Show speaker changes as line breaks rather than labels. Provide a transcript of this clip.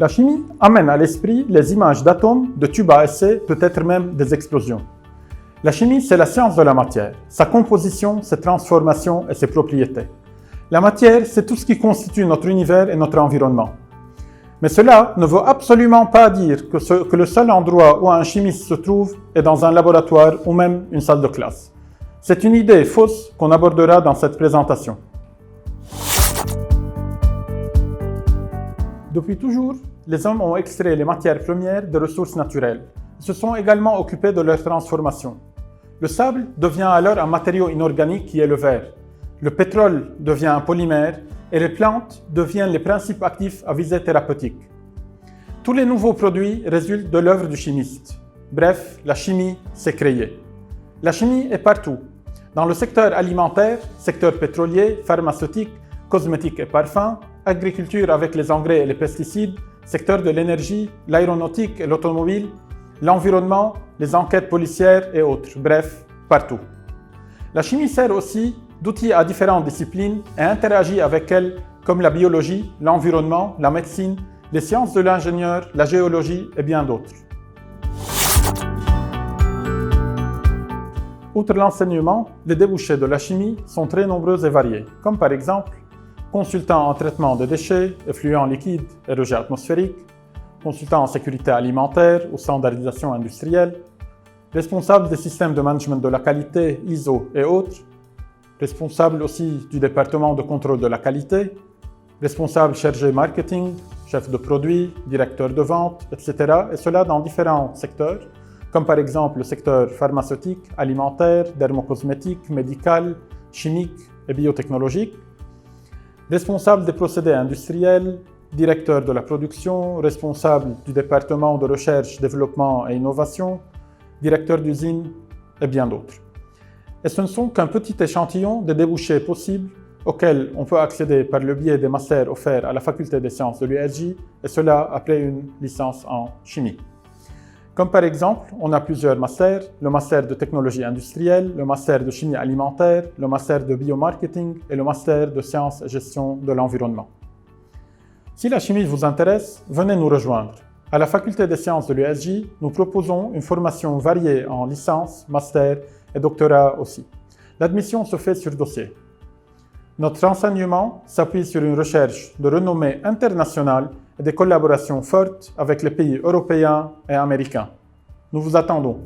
La chimie amène à l'esprit les images d'atomes, de tubes à essai, peut-être même des explosions. La chimie, c'est la science de la matière, sa composition, ses transformations et ses propriétés. La matière, c'est tout ce qui constitue notre univers et notre environnement. Mais cela ne veut absolument pas dire que le seul endroit où un chimiste se trouve est dans un laboratoire ou même une salle de classe. C'est une idée fausse qu'on abordera dans cette présentation. Depuis toujours, les hommes ont extrait les matières premières de ressources naturelles. Ils se sont également occupés de leur transformation. Le sable devient alors un matériau inorganique qui est le verre. Le pétrole devient un polymère et les plantes deviennent les principes actifs à visée thérapeutique. Tous les nouveaux produits résultent de l'œuvre du chimiste. Bref, la chimie s'est créée. La chimie est partout. Dans le secteur alimentaire, secteur pétrolier, pharmaceutique, cosmétique et parfum, agriculture avec les engrais et les pesticides, secteur de l'énergie, l'aéronautique et l'automobile, l'environnement, les enquêtes policières et autres, bref, partout. La chimie sert aussi d'outil à différentes disciplines et interagit avec elles comme la biologie, l'environnement, la médecine, les sciences de l'ingénieur, la géologie et bien d'autres. Outre l'enseignement, les débouchés de la chimie sont très nombreux et variés, comme par exemple consultant en traitement de déchets, effluents liquides et rejets atmosphériques, consultant en sécurité alimentaire ou standardisation industrielle, responsable des systèmes de management de la qualité, ISO et autres, responsable aussi du département de contrôle de la qualité, responsable chargé marketing, chef de produit, directeur de vente, etc. Et cela dans différents secteurs, comme par exemple le secteur pharmaceutique, alimentaire, dermocosmétique, médical, chimique et biotechnologique, responsable des procédés industriels, directeur de la production, responsable du département de recherche, développement et innovation, directeur d'usine et bien d'autres. Et ce ne sont qu'un petit échantillon des débouchés possibles auxquels on peut accéder par le biais des masters offerts à la faculté des sciences de l'USJ, et cela après une licence en chimie. Comme par exemple, on a plusieurs masters, le master de technologie industrielle, le master de chimie alimentaire, le master de biomarketing et le master de sciences et gestion de l'environnement. Si la chimie vous intéresse, venez nous rejoindre. À la faculté des sciences de l'USJ, nous proposons une formation variée en licence, master et doctorat aussi. L'admission se fait sur dossier. Notre enseignement s'appuie sur une recherche de renommée internationale et des collaborations fortes avec les pays européens et américains. Nous vous attendons.